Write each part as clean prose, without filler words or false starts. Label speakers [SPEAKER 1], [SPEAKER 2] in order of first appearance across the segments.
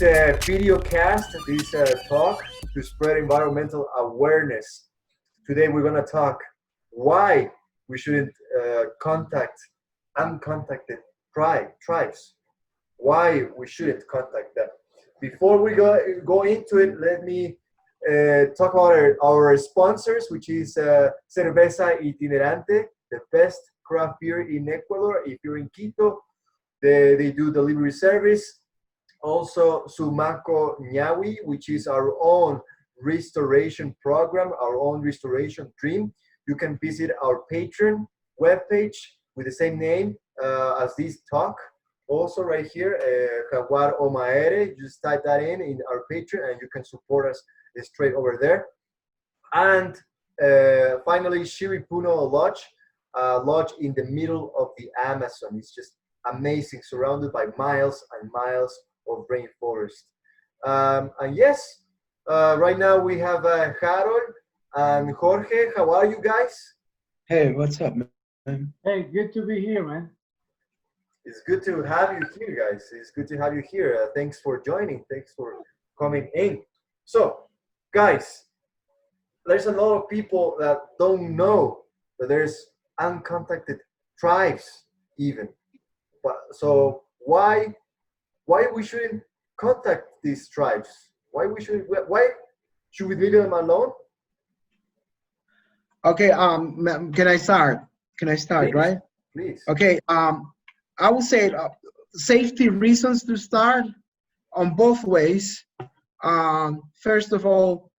[SPEAKER 1] video cast, this talk to spread environmental awareness. Today we're going to talk why we shouldn't contact uncontacted tribes. Why we shouldn't contact them. Before we go into it, let me talk about our sponsors, which is Cerveza Itinerante, the best craft beer in Ecuador. If you're in Quito, they do delivery service. Also, Sumaco Nahui, which is our own restoration program, our own restoration dream. You can visit our Patreon webpage with the same name as this talk. Also, right here, Jaguar Omaere, just type that in our Patreon and you can support us straight over there. And finally, Shiripuno Lodge, lodge in the middle of the Amazon. It's just amazing, surrounded by miles and miles of rainforest. And yes, right now we have Harold and Jorge. How are you guys?
[SPEAKER 2] Hey, what's up, man?
[SPEAKER 3] Hey, good to be here, man.
[SPEAKER 1] It's good to have you here, guys. It's good to have you here. Thanks for joining. Thanks for coming in. So, guys, there's a lot of people that don't know that there's uncontacted tribes even. But so why we shouldn't contact these tribes? Why should we leave them alone?
[SPEAKER 2] Okay, can I start?
[SPEAKER 1] Please,
[SPEAKER 2] right?
[SPEAKER 1] Please.
[SPEAKER 2] Okay, I will say safety reasons to start on both ways. First of all,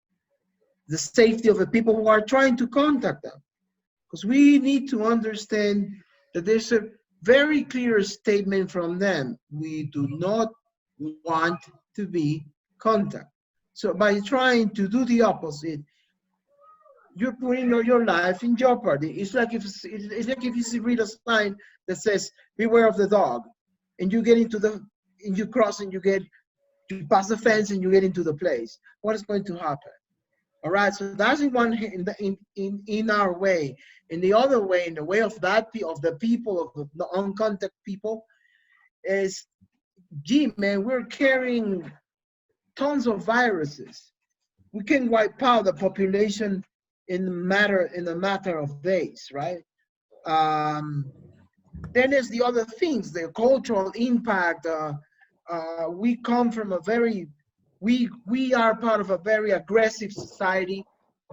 [SPEAKER 2] the safety of the people who are trying to contact them. Because we need to understand that there's a very clear statement from them. We do not want to be contacted. So by trying to do the opposite, you're putting your life in jeopardy. It's like if you read a sign that says "Beware of the dog," and you get and you cross and you pass the fence and you get into the place. What is going to happen? All right. So that's in one in our way. In the other way, in the way of the people of the uncontacted people, is, gee, man, we're carrying tons of viruses. We can wipe out the population in a matter of days, right? Then there's the other things, the cultural impact. We come from we are part of a very aggressive society,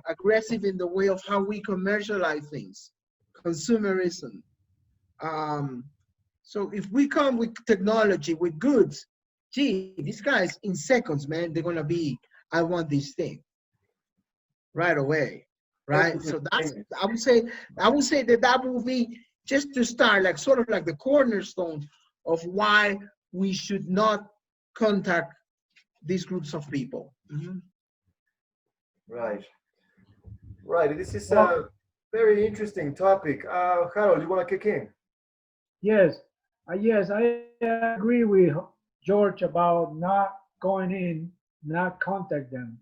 [SPEAKER 2] aggressive in the way of how we commercialize things, consumerism. So if we come with technology, with goods, gee, these guys in seconds, man, they're gonna be, I want this thing right away, right? So that's, I would say that will be just to start, like sort of like the cornerstone of why we should not contact these groups of people. Mm-hmm.
[SPEAKER 1] Right. This is a very interesting topic. Harold, you want to kick in?
[SPEAKER 3] Yes, I agree with George about not going in, not contact them,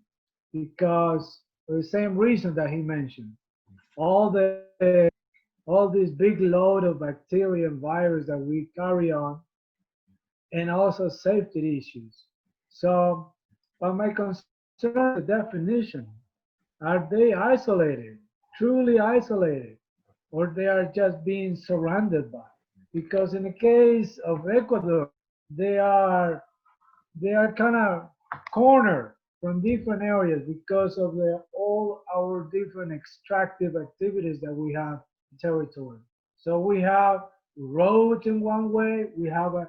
[SPEAKER 3] because for the same reason that he mentioned, all this big load of bacteria and virus that we carry on, and also safety issues. So, but my concern is the definition. Are they isolated, truly isolated, or they are just being surrounded by? Because in the case of Ecuador, they are kind of cornered from different areas because of all our different extractive activities that we have in territory. So we have roads in one way, we have a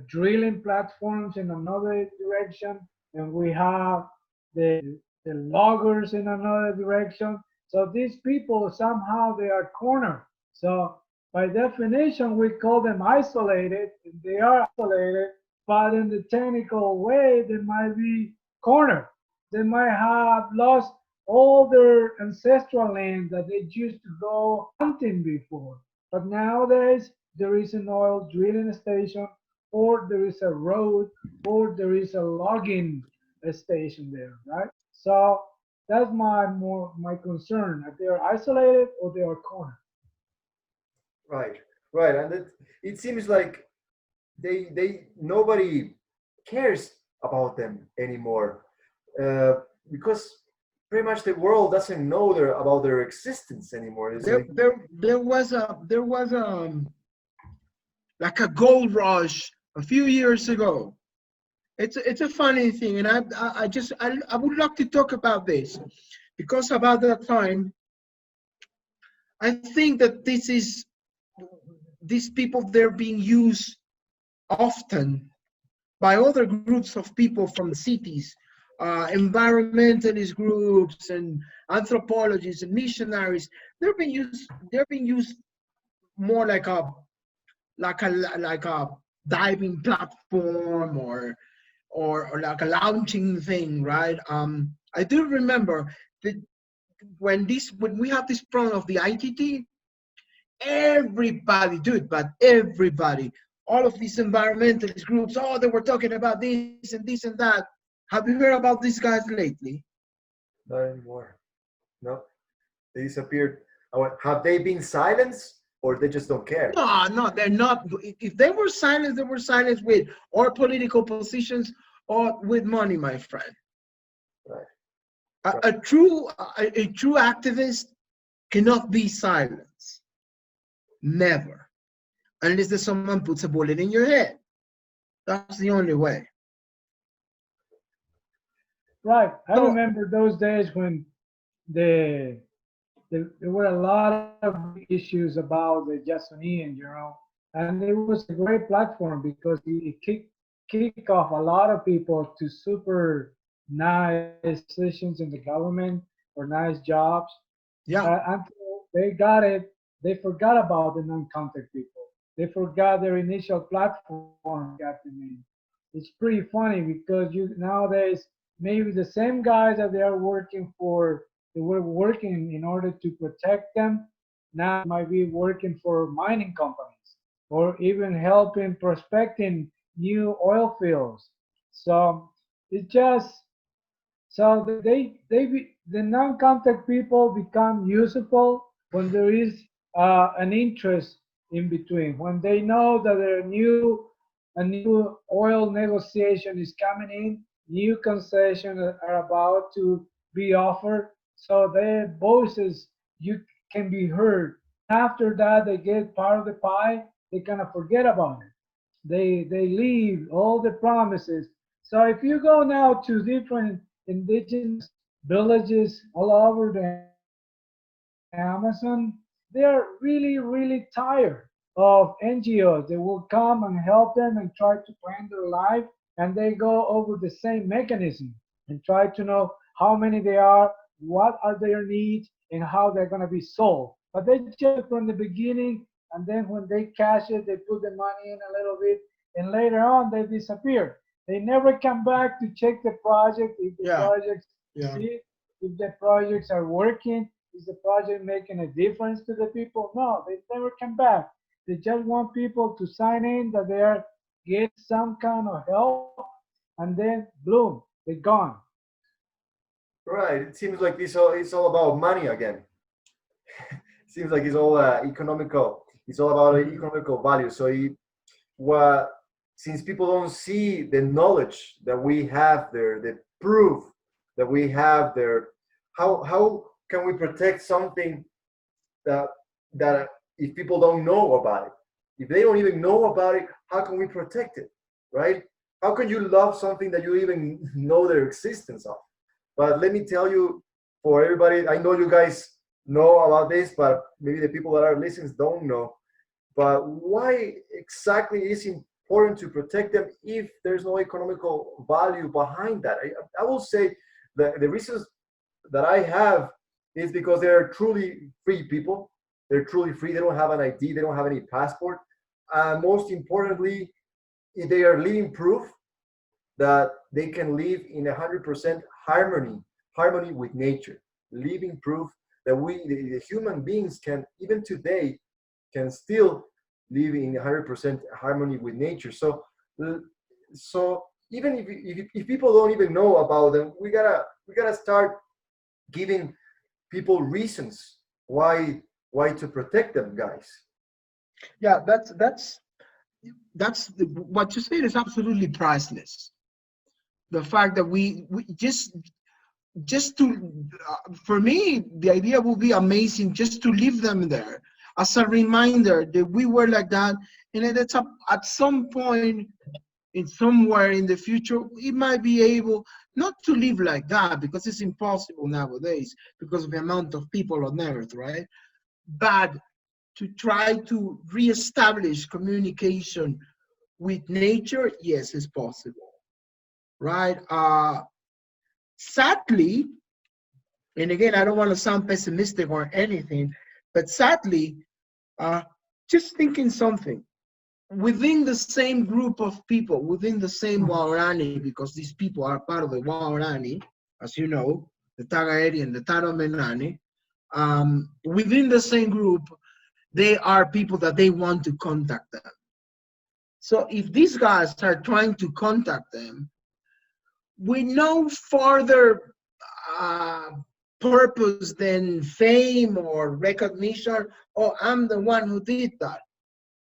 [SPEAKER 3] drilling platforms in another direction, and we have the loggers in another direction. So these people somehow they are cornered. So by definition, we call them isolated. They are isolated, but in the technical way, they might be cornered. They might have lost all their ancestral land that they used to go hunting before. But nowadays, there is an oil drilling station, or there is a road, or there is a logging station there, right? So that's my concern. That they are isolated or they are cornered.
[SPEAKER 1] Right, and it seems like they nobody cares about them anymore, uh, because pretty much the world doesn't know about their existence anymore. It's like,
[SPEAKER 2] There was like a gold rush a few years ago. It's a funny thing, and I would like to talk about this because about that time, I think that these people, they're being used often by other groups of people from cities, environmentalist groups and anthropologists and missionaries. They're being used more like a diving platform or like a launching thing, right? I do remember that when we have this problem of the ITT, everybody, dude, but everybody, all of these environmentalist groups, oh, they were talking about this and this and that. Have you heard about these guys lately?
[SPEAKER 1] not anymore. No, they disappeared. I went, have they been silenced or they just don't care?
[SPEAKER 2] No, no, they're not. If they were silenced with or political positions or with money, my friend.
[SPEAKER 1] Right.
[SPEAKER 2] A,
[SPEAKER 1] Right.
[SPEAKER 2] a true a true activist cannot be silenced. Never. Unless there's someone puts a bullet in your head. That's the only way.
[SPEAKER 3] Right. I
[SPEAKER 2] So
[SPEAKER 3] remember those days when the, there were a lot of issues about the Jasonian, and it was a great platform because it kicked off a lot of people to super nice positions in the government or nice jobs.
[SPEAKER 2] yeah,
[SPEAKER 3] Until they got it, they forgot about the non-contact people. They forgot their initial platform got them in. It's pretty funny because you nowadays maybe the same guys that they are working for, they were working in order to protect them. Now they might be working for mining companies or even helping prospecting new oil fields. So it just so the non-contact people become useful when there is an interest in between. When they know that a new oil negotiation is coming in, new concessions are about to be offered, so their voices you can be heard. After that, they get part of the pie. They kind of forget about it. They leave all the promises. So if you go now to different indigenous villages all over the Amazon, they're really tired of NGOs. They will come and help them and try to plan their life, and they go over the same mechanism and try to know how many they are, what are their needs, and how they're going to be sold. But they just do it from the beginning, and then when they cash it, they put the money in a little bit, and later on they disappear. They never come back to check the project if the
[SPEAKER 2] yeah,
[SPEAKER 3] projects
[SPEAKER 2] yeah.
[SPEAKER 3] succeed, if the projects are working, is the project making a difference to the people? No, they never come back. They just want people to sign in that they are getting some kind of help, and then boom, they're gone.
[SPEAKER 1] Right. It seems like it's all about money again. Seems like it's all economical. It's all about
[SPEAKER 2] Mhm.
[SPEAKER 1] economical value. So what since people don't see the knowledge that we have there, the proof that we have there, how can we protect something that that if people don't know about it, if they don't even know about it, how can we protect it, right? How can you love something that you even know their existence of? But let me tell you, for everybody, I know you guys know about this, but maybe the people that are listening don't know. But why exactly is important to protect them if there's no economical value behind that? I will say that the reasons that I have is because they're truly free people. They're truly free. They don't have an ID. They don't have any passport. Most importantly, they are living proof that they can live in 100% harmony with nature. Living proof that the human beings, can even today can still live in 100% harmony with nature. So even if people don't even know about them, we gotta start giving people reasons why to protect them, guys.
[SPEAKER 2] Yeah, what you said is absolutely priceless. the fact that we just to for me the idea would be amazing just to leave them there as a reminder that we were like that, and that it's at some point in somewhere in the future we might be able not to live like that, because it's impossible nowadays because of the amount of people on earth, right? But to try to reestablish communication with nature, yes, it's possible, right? Sadly, and again, I don't want to sound pessimistic or anything, but sadly, uh, just thinking something within the same group of people, within the same Waorani, because these people are part of the Waorani, as you know, the Tagaeri and the Taromenani, within the same group, they are people that they want to contact them. So if these guys are trying to contact them, with no further uh, purpose than fame or recognition, oh, I'm the one who did that.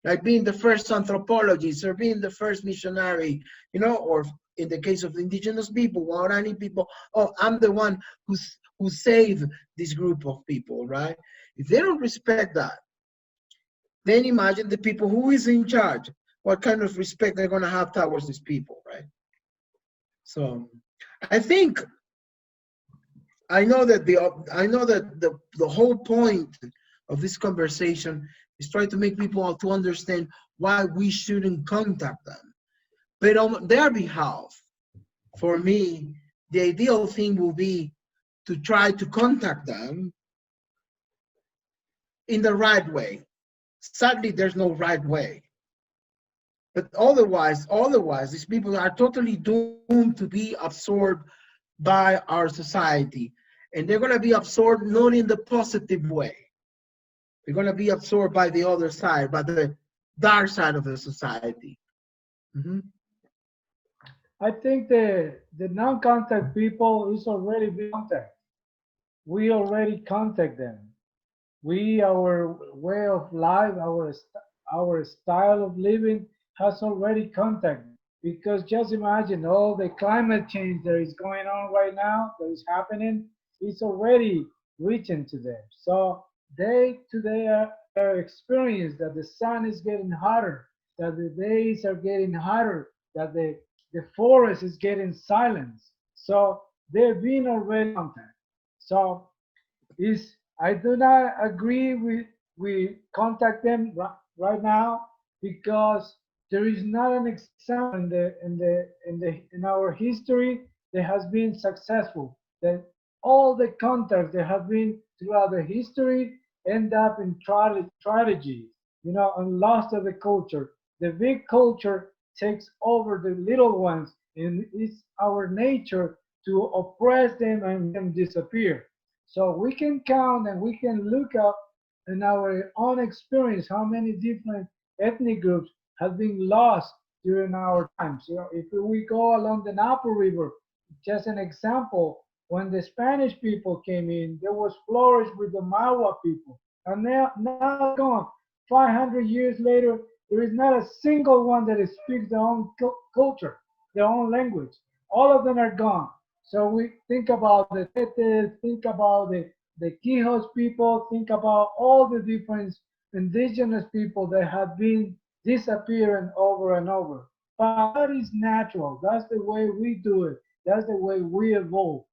[SPEAKER 2] Like being the first anthropologist or being the first missionary, or in the case of the indigenous people, Waorani people, oh, I'm the one who saved this group of people, right? If they don't respect that, then imagine the people who is in charge, what kind of respect they're going to have towards these people, right? So I think the whole point of this conversation is trying to make people to understand why we shouldn't contact them. But on their behalf, for me, the ideal thing will be to try to contact them in the right way. Sadly, there's no right way. But otherwise, these people are totally doomed to be absorbed by our society. And they're going to be absorbed not in the positive way. They're going to be absorbed by the other side, by the dark side of the society. Mm-hmm.
[SPEAKER 3] I think the non-contact people is already being contact. We already contact them. Our way of life, our style of living has already contact. Because just imagine all the climate change that is going on right now, that is happening, is already reaching to them. So they today are experiencing that the sun is getting hotter, that the days are getting hotter, that the forest is getting silenced. So they're being already contact. So is I do not agree with we contact them right now because there is not an example in our history that has been successful. That all the contacts that have been throughout the history end up in tragedy, and loss of the culture. The big culture takes over the little ones, and it's our nature to oppress them and then disappear. So we can count and we can look up in our own experience how many different ethnic groups have been lost during our times. If we go along the Napo River, just an example, when the Spanish people came in, there was flourish with the Mawa people, and now they're gone. 500 years later, there is not a single one that speaks their own culture, their own language. All of them are gone. So we think about the Tetes, think about the Quijos people, think about all the different indigenous people that have been disappearing over and over. But that is natural. That's the way we do it. That's the way we evolve.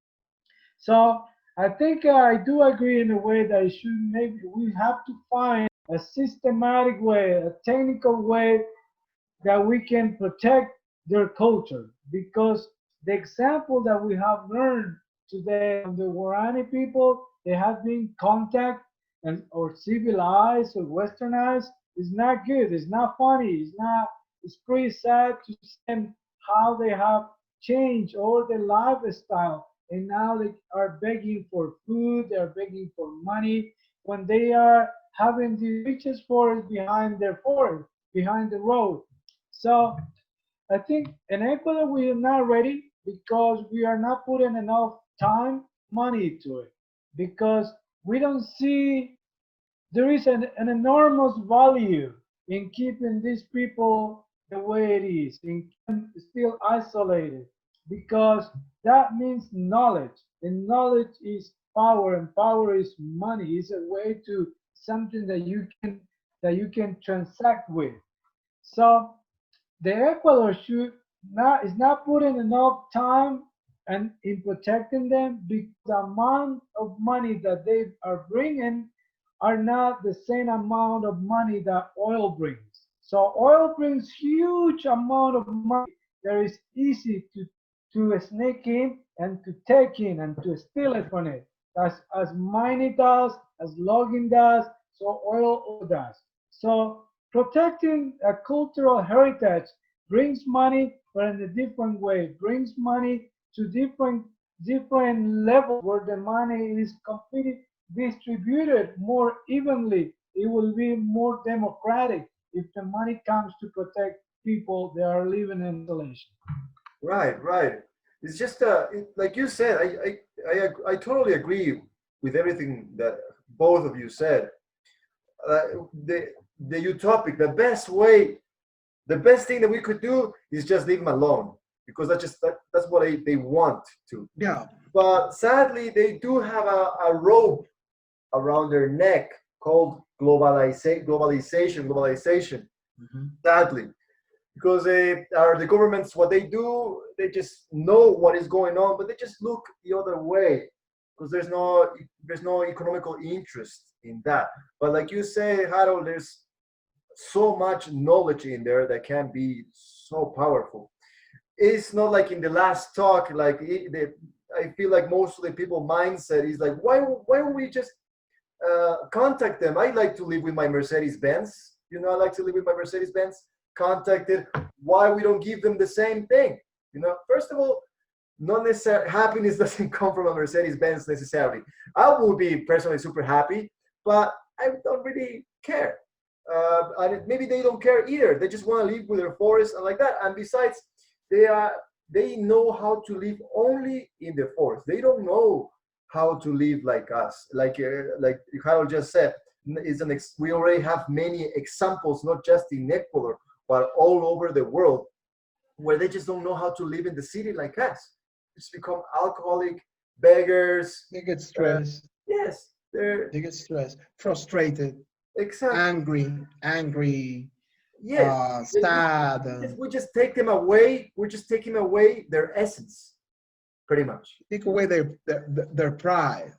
[SPEAKER 3] So I think I do agree in a way that it should maybe we have to find a systematic way, a technical way that we can protect their culture because the example that we have learned today from the Warani people, they have been contact and or civilized or westernized is not good. It's not funny. It's not. It's pretty sad to see how they have changed all their lifestyle and now they are begging for food. They are begging for money when they are having the richest forest behind their forest, behind the road. So I think in Ecuador we are not ready because we are not putting enough time, money to it. Because we don't see there is an enormous value in keeping these people the way it is, in keeping still isolated. because that means knowledge, and knowledge is power, and power is money. It's a way to something that you can transact with. So the Ecuador should not is not putting enough time and in protecting them because the amount of money that they are bringing are not the same amount of money that oil brings. So oil brings huge amount of money that is easy to sneak in and to take in and to steal it from it. As mining does, as logging does, so oil does. So protecting a cultural heritage brings money, but in a different way. Brings money to different levels where the money is completely distributed more evenly. It will be more democratic if the money comes to protect people that are living in isolation.
[SPEAKER 1] Right, right. It's just like you said. I totally agree with everything that both of you said. The utopic, the best way, the best thing that we could do is just leave them alone because that's what they want to.
[SPEAKER 2] Yeah.
[SPEAKER 1] But sadly, they do have a rope around their neck called globalization.
[SPEAKER 2] Mhm.
[SPEAKER 1] Sadly, because they are the governments, what they do, they just know what is going on, but they just look the other way because there's no economical interest in that. But like you say, Harold, there's so much knowledge in there that can be so powerful. It's not like in the last talk, like I feel like most of the people mindset is like, why don't we just contact them? I like to live with my Mercedes Benz. I like to live with my Mercedes Benz. Contacted. Why we don't give them the same thing? First of all, not necessarily happiness doesn't come from a Mercedes Benz necessarily. I would be personally super happy, but I don't really care. And maybe they don't care either. They just want to live with their forest and like that. And besides, they are they know how to live only in the forest. They don't know how to live like us. Like Harold just said, we already have many examples, not just in Ecuador, but all over the world, where they just don't know how to live in the city like us. Just become alcoholic, beggars.
[SPEAKER 2] They get
[SPEAKER 1] Uh,
[SPEAKER 2] stressed.
[SPEAKER 1] yes, they're
[SPEAKER 2] They get stressed, frustrated,
[SPEAKER 1] exactly.
[SPEAKER 2] angry,
[SPEAKER 1] Yes,
[SPEAKER 2] sad.
[SPEAKER 1] we just take them away. We're just taking away their essence, pretty much.
[SPEAKER 2] Take away their pride,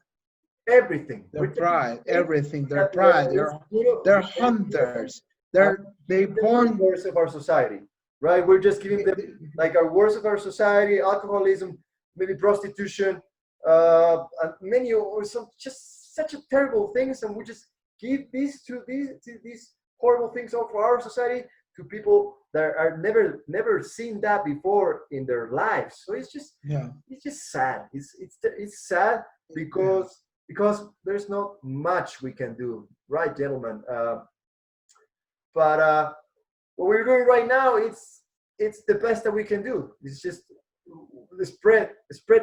[SPEAKER 1] Everything. We're
[SPEAKER 2] their
[SPEAKER 1] taking
[SPEAKER 2] pride,
[SPEAKER 1] away
[SPEAKER 2] everything, their
[SPEAKER 1] that
[SPEAKER 2] pride.
[SPEAKER 1] is
[SPEAKER 2] They're
[SPEAKER 1] beautiful,
[SPEAKER 2] hunters.
[SPEAKER 1] and
[SPEAKER 2] They
[SPEAKER 1] give them the
[SPEAKER 2] born.
[SPEAKER 1] worst of our society, right? We're just giving them like our worst of our society, alcoholism, maybe prostitution, and many or some just such a terrible things, and we just give these horrible things for our society to people that are never seen that before in their lives. So
[SPEAKER 2] Yeah,
[SPEAKER 1] it's just sad. It's sad
[SPEAKER 2] yeah.
[SPEAKER 1] because there's not much we can do, right, gentlemen? But what we're doing right now, it's the best that we can do. It's just spread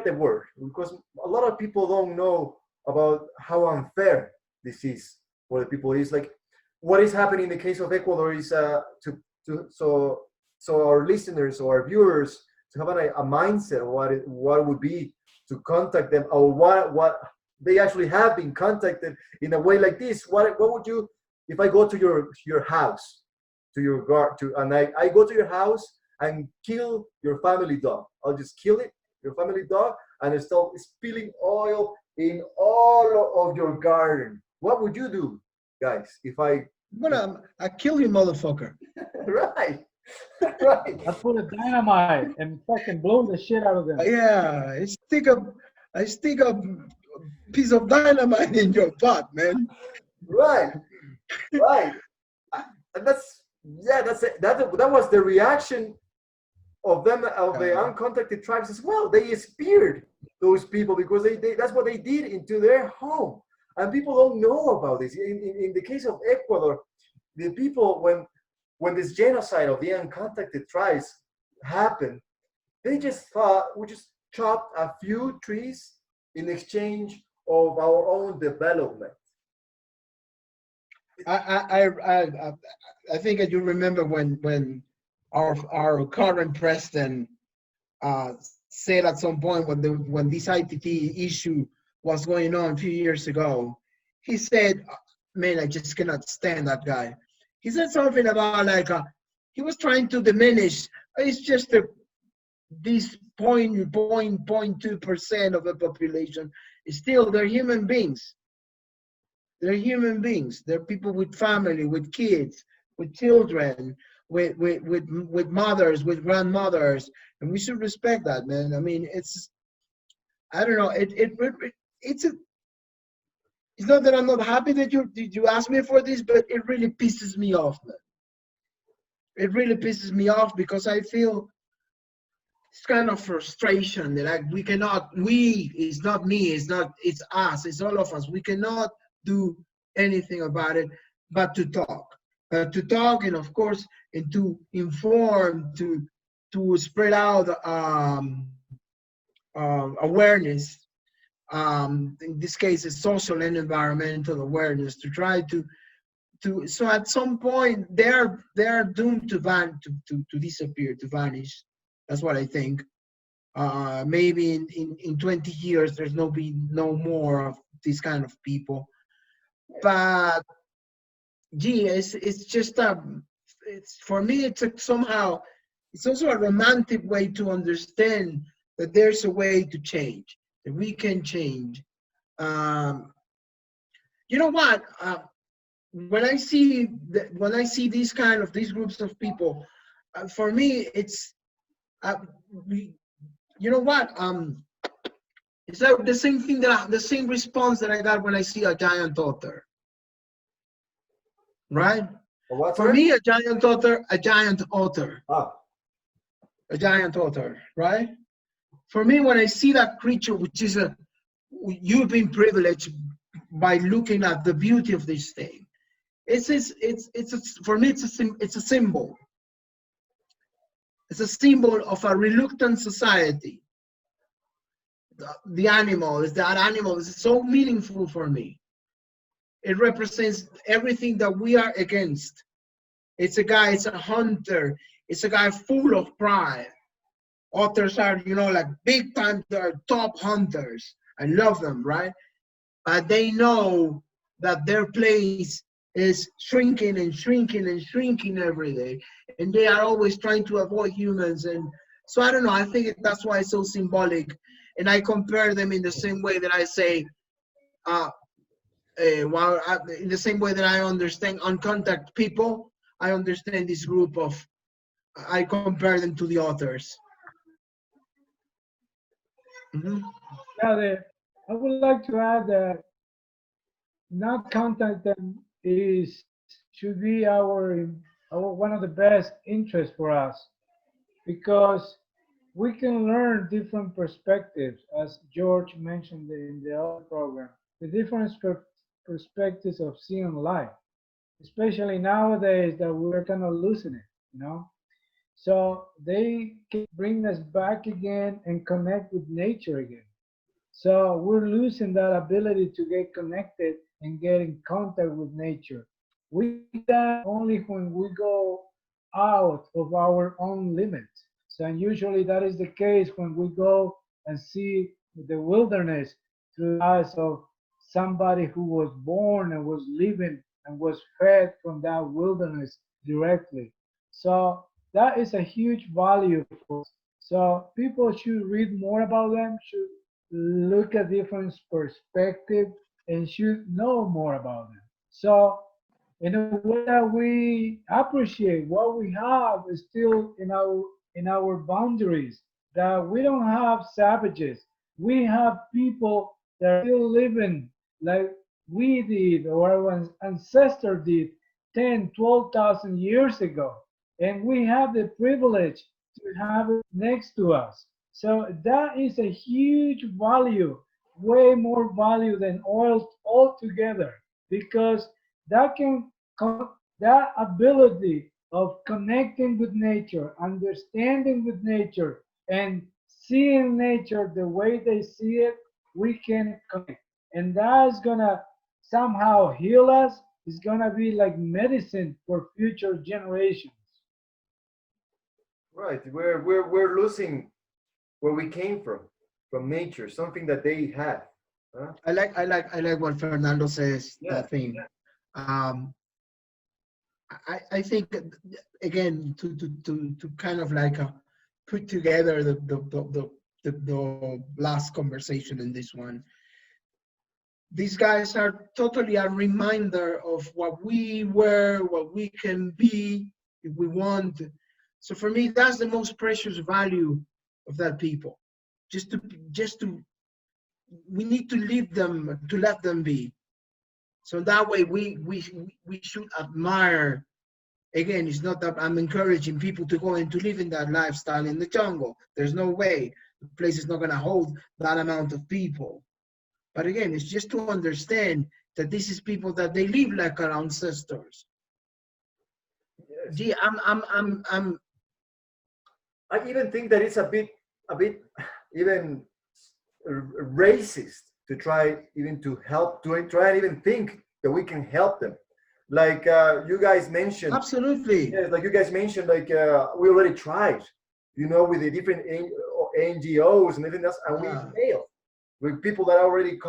[SPEAKER 1] the word because a lot of people don't know about how unfair this is for the people. It's like what is happening in the case of Ecuador is to so our listeners or our viewers to have a mindset of what it would be to contact them or what they actually have been contacted in a way like this. What would you if I go to your house to your guard to and I go to your house and kill your family dog. I'll just kill it, your family dog, and it's start spilling oil in all of your garden. What would you do, guys?
[SPEAKER 2] I kill you, motherfucker.
[SPEAKER 1] Right, right,
[SPEAKER 3] I put a dynamite and fucking blow the shit out of them.
[SPEAKER 2] Yeah, I stick a piece of dynamite in your butt, man.
[SPEAKER 1] right, right. And that's it. That was the reaction of them of the
[SPEAKER 2] Yeah.
[SPEAKER 1] uncontacted tribes as well. They speared those people because they that's what they did into their home, and people don't know about this. In the case of Ecuador, the people when this genocide of the uncontacted tribes happened, they just thought we just chopped a few trees in exchange of our own development.
[SPEAKER 2] I I I I, I think you remember when our current president said at some point when this ITT issue was going on a few years ago. He said, "Man, I just cannot stand that guy." He said something about like he was trying to diminish. It's just this 0.2% of the population. Still, they're human beings. They're human beings. They're people with family, with kids, with children, with mothers, with grandmothers, and we should respect that, man. I mean, it's I don't know. It's a it's not that I'm not happy that you asked me for this, but it really pisses me off, man. It really pisses me off because I feel it's kind of frustration that like it's not me, it's us, it's all of us. We cannot do anything about it but to talk. And of course and to inform, to spread out awareness. In this case, it's social and environmental awareness to try to so at some point they're doomed to disappear, to vanish. That's what I think. Maybe in 20 years there's no more of these kind of people. But gee, it's just it's for me somehow it's also a romantic way to understand that there's a way to change, that we can change. Um, you know what? When I see these groups of people, for me it's uh, we, you know what? It's like the same thing the same response that I got when I see a giant otter, right?
[SPEAKER 1] What,
[SPEAKER 2] For
[SPEAKER 1] sir?
[SPEAKER 2] me, a giant otter,
[SPEAKER 1] Ah,
[SPEAKER 2] a giant otter, right? For me, when I see that creature, which is you've been privileged by looking at the beauty of this thing. For me, it's a symbol. It's a symbol of a reluctant society. The animal is so meaningful for me. It represents everything that we are against. It's a hunter. It's a guy full of pride. Otters are, like big time, they're top hunters. I love them, right? But they know that their place is shrinking and shrinking and shrinking every day. And they are always trying to avoid humans. And so I don't know, I think that's why it's so symbolic. And I compare them in the same way that I say, in the same way that I understand uncontacted people, I understand this group I compare them to the authors. Mm-hmm.
[SPEAKER 3] Yeah, I would like to add that not contact them is should be our one of the best interests for us because we can learn different perspectives, as George mentioned in the other program, the different perspectives of seeing life, especially nowadays that we're kind of losing it, you know. So they can bring us back again and connect with nature again. So we're losing that ability to get connected and get in contact with nature. We do that only when we go out of our own limits. So usually that is the case when we go and see the wilderness through the eyes of somebody who was born and was living and was fed from that wilderness directly. So that is a huge value for us. So people should read more about them, should look at different perspective and should know more about them. So in a way that we appreciate what we have is still in our boundaries, that we don't have savages. We have people that are still living like we did or our ancestor did 10, 12,000 years ago. And we have the privilege to have it next to us. So that is a huge value, way more value than oil altogether, because that can that ability of connecting with nature, understanding with nature, and seeing nature the way they see it, we can connect, and that's gonna somehow heal us. It's gonna be like medicine for future generations.
[SPEAKER 1] right. We're losing where we came from nature, something that they have. Huh?
[SPEAKER 2] I like what Fernando says.
[SPEAKER 1] Yeah.
[SPEAKER 2] That thing. Um, I think again to kind of like put together the last conversation in this one. These guys are totally a reminder of what we were, what we can be if we want. So for me, that's the most precious value of that people. Just to we need to leave them, to let them be. So that way we should admire. Again, it's not that I'm encouraging people to go and to live in that lifestyle in the jungle. There's no way. The place is not going to hold that amount of people. But again, it's just to understand that this is people that they live like our ancestors.
[SPEAKER 1] Yes.
[SPEAKER 2] Gee, I'm
[SPEAKER 1] I even think that it's a bit even racist to try even to help, to try and even think that we can help them. Like you guys mentioned,
[SPEAKER 2] absolutely.
[SPEAKER 1] yes, like you guys mentioned, like we already tried, with the different NGOs and everything else, and we
[SPEAKER 2] Yeah.
[SPEAKER 1] failed with people that are already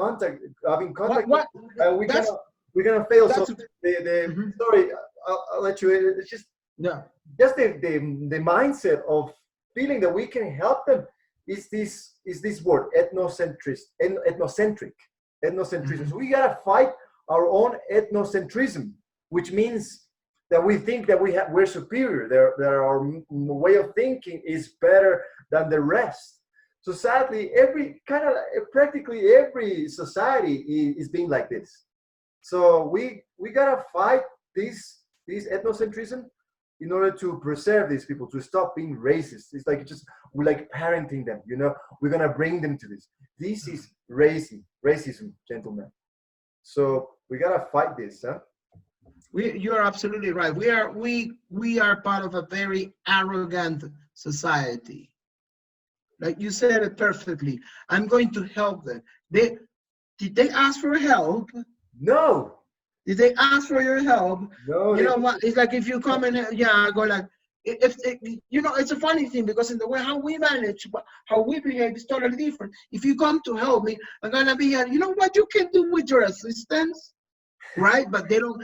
[SPEAKER 1] having contact,
[SPEAKER 2] What
[SPEAKER 1] and
[SPEAKER 2] that's
[SPEAKER 1] we're gonna fail. So
[SPEAKER 2] that's
[SPEAKER 1] the
[SPEAKER 2] mhm.
[SPEAKER 1] sorry, I'll let you. It's
[SPEAKER 2] Yeah.
[SPEAKER 1] just the mindset of feeling that we can help them is this word ethnocentric ethnocentrism.
[SPEAKER 2] Mhm.
[SPEAKER 1] So we gotta fight our own ethnocentrism, which means that we think that we're superior. That our way of thinking is better than the rest. So sadly, practically every society is being like this. So we gotta fight this ethnocentrism in order to preserve these people, to stop being racist. It's like we're like parenting them. We're gonna bring them to this. This is racism, gentlemen. So we gotta fight this, huh?
[SPEAKER 2] You're absolutely right. We are part of a very arrogant society. Like you said it perfectly. I'm going to help them. Did they ask for help?
[SPEAKER 1] No,
[SPEAKER 2] Did they ask for your help?
[SPEAKER 1] no,
[SPEAKER 2] You know what? It's like if you come and I go like, if it's a funny thing because in the way how we manage, how we behave is totally different. If you come to help me, I'm gonna be here. You know what you can do with your assistance, right? But they don't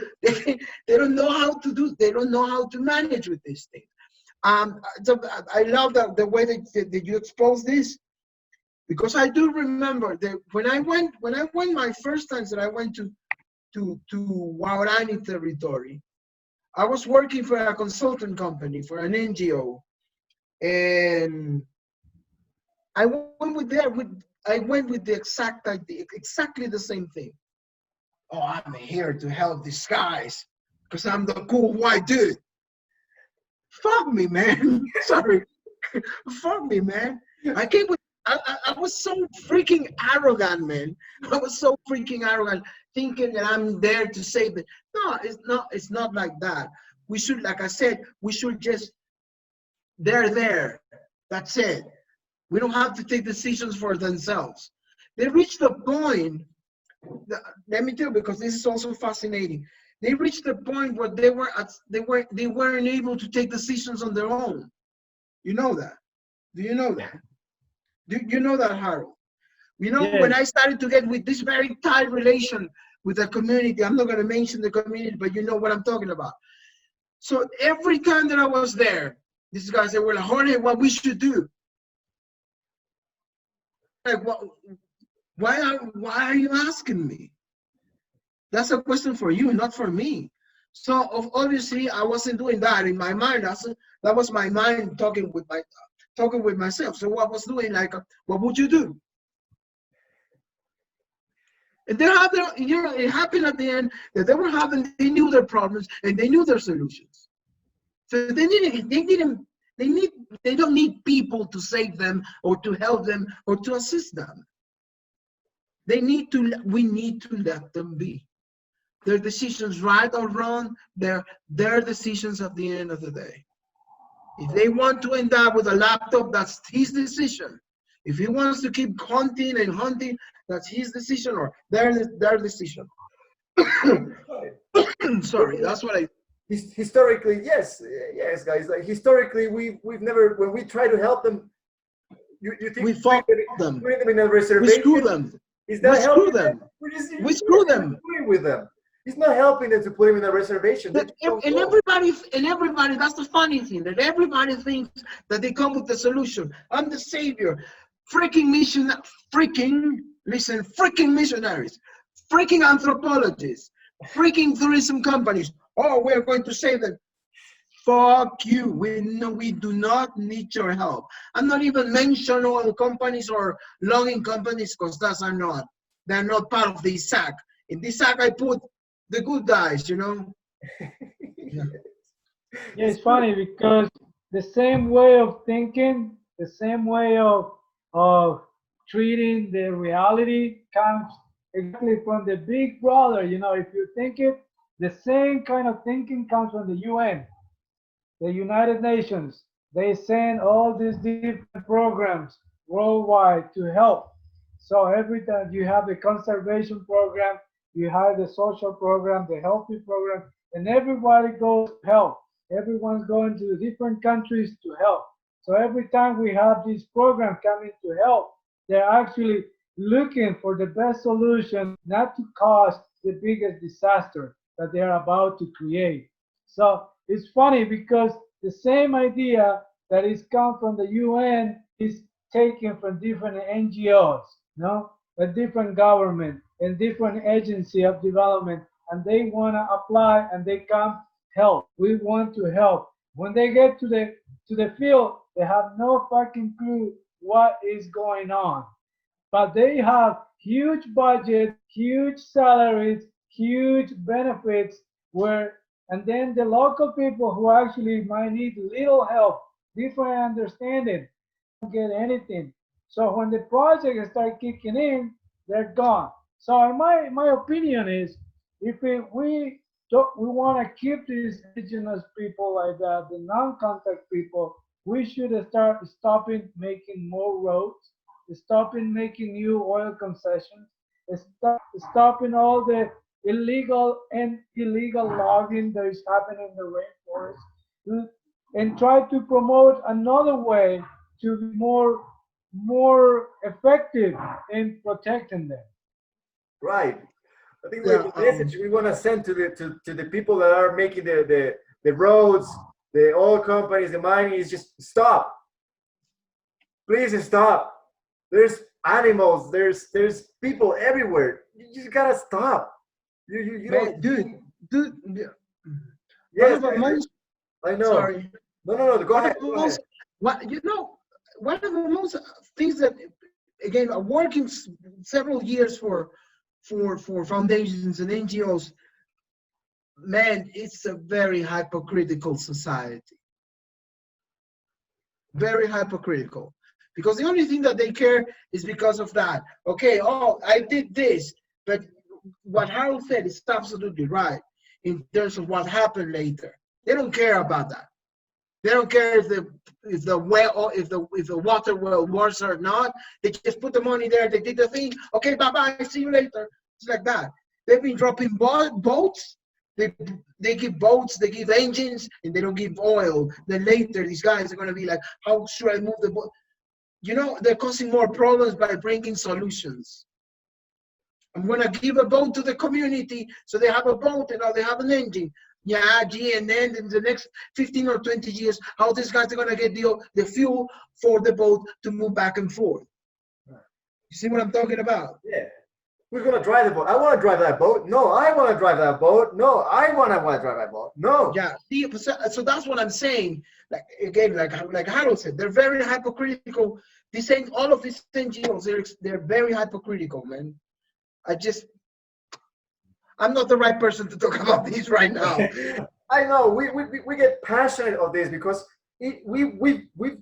[SPEAKER 2] they don't know how to do. They don't know how to manage with these things. So I love the way that you expose this because I do remember that when I went my first times that I went to Guarani territory, I was working for a consultant company for an NGO, and I went with the exactly the same thing. Oh, I'm here to help these guys because I'm the cool white dude. Fuck me, man. Sorry. Fuck me, man. I came with. I was so freaking arrogant, man. I was so freaking arrogant, thinking that I'm there to save it. No, it's not. It's not like that. We should, like I said, we should just. They're there. That's it. We don't have to take decisions for themselves. They reached the point. Let me tell you, because this is also fascinating. They reached the point where they weren't able to take decisions on their own. You know that? Do you know that? Do you know that, Harold? When
[SPEAKER 3] Yes.
[SPEAKER 2] I started to get with this very tight relation with the community, I'm not going to mention the community, but you know what I'm talking about. So every time that I was there, these guys, they were like, Jorge, what we should do? Like, why are you asking me? That's a question for you, not for me. So obviously, I wasn't doing that in my mind. That was my mind talking with myself. So what I was doing, like, what would you do? And it happened at the end that they knew their problems and they knew their solutions. So they don't need people to save them or to help them or to assist them. We need to let them be. Their decisions, right or wrong, they're their decisions at the end of the day. If they want to end up with a laptop, that's his decision. If he wants to keep hunting and hunting, that's his decision or their decision. Sorry, that's what I.
[SPEAKER 1] Historically, yes, guys. Like historically, we've never, when we try to help them, you think
[SPEAKER 2] We fought them.
[SPEAKER 1] putting them in a
[SPEAKER 2] We
[SPEAKER 1] reservation
[SPEAKER 2] screw them.
[SPEAKER 1] is
[SPEAKER 2] We
[SPEAKER 1] that
[SPEAKER 2] screw
[SPEAKER 1] helping them?
[SPEAKER 2] them.
[SPEAKER 1] You're
[SPEAKER 2] We
[SPEAKER 1] just
[SPEAKER 2] screw them.
[SPEAKER 1] screwing with them. It's not helping them to put them in a reservation. They
[SPEAKER 2] That
[SPEAKER 1] just don't
[SPEAKER 2] and
[SPEAKER 1] go.
[SPEAKER 2] everybody, that's the funny thing, that everybody thinks that they come with the solution. I'm the savior. Freaking freaking missionaries, freaking anthropologists, freaking tourism companies. Oh, we're going to save them. Fuck you. We do not need your help. I'm not even mentioning oil companies or logging companies, because they're not part of the sack. In this sack I put the good guys, you know. Yeah.
[SPEAKER 3] Yeah, it's funny because the same way of thinking, the same way of treating the reality comes exactly from the big brother. You know, if you think it, the same kind of thinking comes from the UN, the United Nations. They send all these different programs worldwide to help. So every time you have the conservation program, you have the social program, the healthy program, and everybody goes to help. Everyone's going to the different countries to help. So every time we have this program coming to help, they're actually looking for the best solution, not to cause the biggest disaster that they're about to create. So it's funny because the same idea that is come from the UN is taken from different NGOs, no, a different government and different agency of development, and they want to apply and they come help. We want to help. When they get to the field, they have no fucking clue what is going on, but they have huge budget, huge salaries, huge benefits where and then the local people who actually might need little help, different understanding, don't get anything. So when the projects start kicking in, they're gone. So in my opinion is if we want to keep these indigenous people like that, the non-contact people, we should start stopping making more roads, stopping making new oil concessions, stopping all the illegal logging that is happening in the rainforest, and try to promote another way to be more effective in protecting them.
[SPEAKER 1] Right. I think
[SPEAKER 2] Yeah.
[SPEAKER 1] the message we want to send to the people that are making the roads, the oil companies, the mining is just stop. Please stop. There's animals. There's people everywhere. You just gotta stop. You don't.
[SPEAKER 2] Man, dude, yeah. One
[SPEAKER 1] Yes,
[SPEAKER 2] of the most
[SPEAKER 1] I know.
[SPEAKER 2] sorry.
[SPEAKER 1] No. Go
[SPEAKER 2] One of
[SPEAKER 1] ahead.
[SPEAKER 2] the
[SPEAKER 1] Go ahead.
[SPEAKER 2] most one of the most things that, again, working several years for foundations and NGOs, man, it's a very hypocritical society. Very hypocritical. Because the only thing that they care is because of that. Okay, oh, I did this, but what Harold said is absolutely right in terms of what happened later. They don't care about that. They don't care if the water well works or not. They just put the money there. They did the thing. Okay, bye bye. See you later. It's like that. They've been dropping boats. They give boats. They give engines, and they don't give oil. Then later, these guys are gonna be like, how should I move the boat? You know, they're causing more problems by bringing solutions. I'm gonna give a boat to the community, so they have a boat and now they have an engine. Yeah, gee, and then in the next 15 or 20 years, how these guys are gonna get the fuel for the boat to move back and forth? You see what I'm talking about?
[SPEAKER 1] Yeah. Who's gonna drive the boat? I want to drive that boat. No, I want to drive that boat. No, I want to drive that boat. No.
[SPEAKER 2] Yeah. See, so that's what I'm saying. Like again, like Harold said, they're very hypocritical. All of these NGOs, they're very hypocritical, man. I'm not the right person to talk about this right now.
[SPEAKER 1] I know we get passionate of this because we've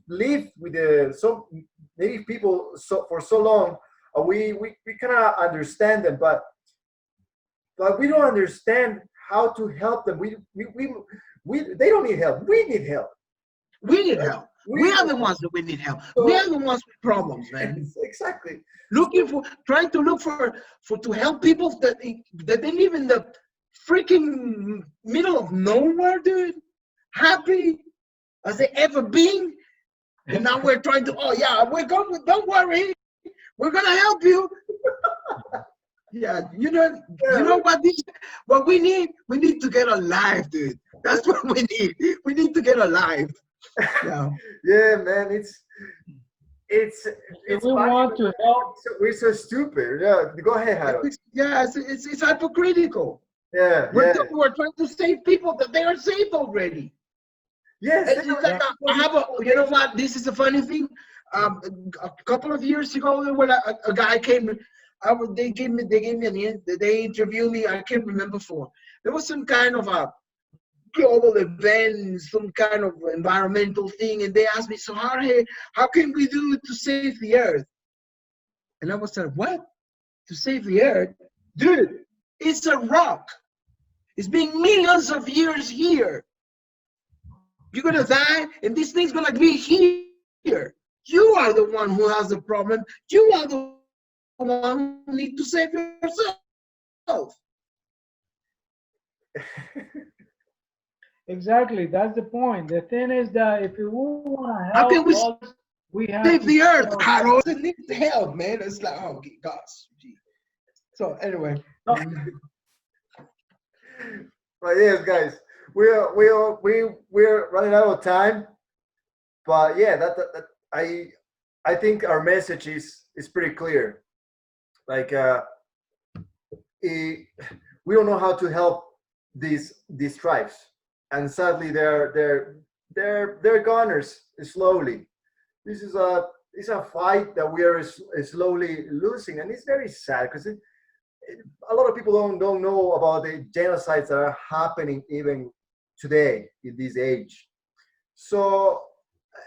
[SPEAKER 1] lived with so many people for so long. We kind of understand them, but we don't understand how to help them. They don't need help. We need help.
[SPEAKER 2] We need help. We are the ones that we need help. We are the ones with problems, man.
[SPEAKER 1] Exactly.
[SPEAKER 2] Trying to look to help people that they live in the freaking middle of nowhere, dude. Happy as they ever been. And now we're trying to, oh yeah, we're going, don't worry, we're gonna help you. Yeah, you know what what we need? We need to get alive, dude. That's what we need. We need to get alive. Yeah.
[SPEAKER 1] Yeah, man, it's
[SPEAKER 3] If
[SPEAKER 1] it's
[SPEAKER 3] we
[SPEAKER 1] funny.
[SPEAKER 3] want to help,
[SPEAKER 1] We're so stupid. Yeah, go ahead, Harold.
[SPEAKER 2] It's hypocritical.
[SPEAKER 1] Yeah, yeah.
[SPEAKER 2] We're trying to save people that they are saved already.
[SPEAKER 1] Yes,
[SPEAKER 2] It's like I have a, you know what? This is a funny thing. Um, a couple of years ago, when a guy came, they gave me they interviewed me. I can't remember for. There was some kind of a global event, some kind of environmental thing, and they asked me, so how can we do it to save the earth? And I was like, what? To save the earth? Dude, it's a rock. It's been millions of years here. You're gonna die, and this thing's gonna be here. You are the one who has the problem. You are the one who need to save yourself.
[SPEAKER 3] exactly, that's the point. The thing is that if we want to
[SPEAKER 2] How can
[SPEAKER 3] help
[SPEAKER 2] we
[SPEAKER 3] others, we have
[SPEAKER 2] save
[SPEAKER 3] to
[SPEAKER 2] the earth?
[SPEAKER 3] help.
[SPEAKER 2] Harold needs help, man. It's like, oh gosh. Gee. So anyway.
[SPEAKER 1] But yes, guys, we're running out of time. But yeah, that I think our message is pretty clear. Like we don't know how to help these tribes, and sadly they're goners slowly. This is a fight that we are slowly losing, and it's very sad because a lot of people don't know about the genocides that are happening even today in this age. So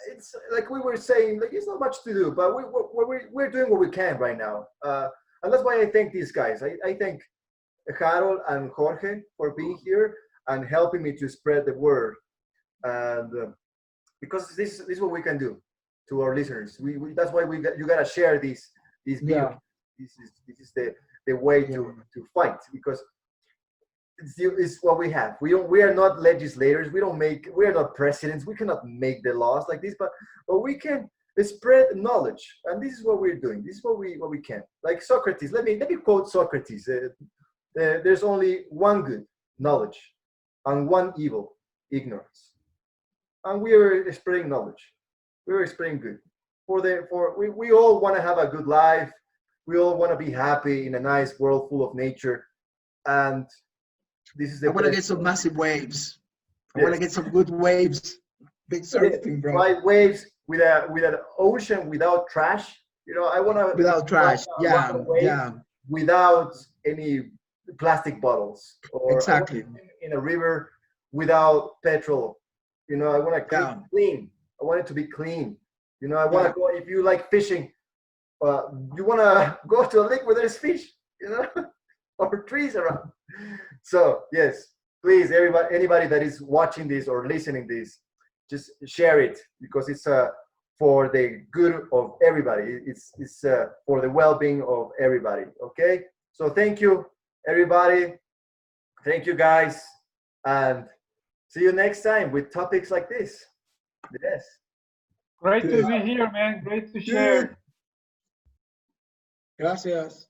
[SPEAKER 1] it's like we were saying, like it's not much to do, but we're doing what we can right now, and that's why I thank these guys. I thank Harold and Jorge for being here and helping me to spread the word, and because this is what we can do to our listeners. That's why you gotta share these videos.
[SPEAKER 2] Yeah.
[SPEAKER 1] This is the way to fight, because it's what we have. We are not legislators. We are not presidents. We cannot make the laws like this, but we can spread knowledge, and this is what we're doing. This is what we can. Like Socrates. Let me quote Socrates. There's only one good, knowledge, and one evil, ignorance. And we are spreading knowledge. We are spreading good. We all want to have a good life. We all want to be happy in a nice world full of nature, and this is the.
[SPEAKER 2] I want to get some massive waves. I want to get some good waves. Big surfing, bro.
[SPEAKER 1] Right, waves with an ocean without trash. I want to
[SPEAKER 2] Without trash. Yeah, yeah.
[SPEAKER 1] Without any plastic bottles, or
[SPEAKER 2] Exactly.
[SPEAKER 1] in a river without petrol. I want to clean. I want it to be clean. I want to go. If you like fishing, you want to go to a lake where there's fish. Or trees around. So yes, please, anybody that is watching this or listening this, just share it, because it's for the good of everybody. It's for the well-being of everybody. Okay. So thank you, everybody. Thank you, guys, and see you next time with topics like this. Yes.
[SPEAKER 3] Great to be here, man. Great to share.
[SPEAKER 2] Gracias.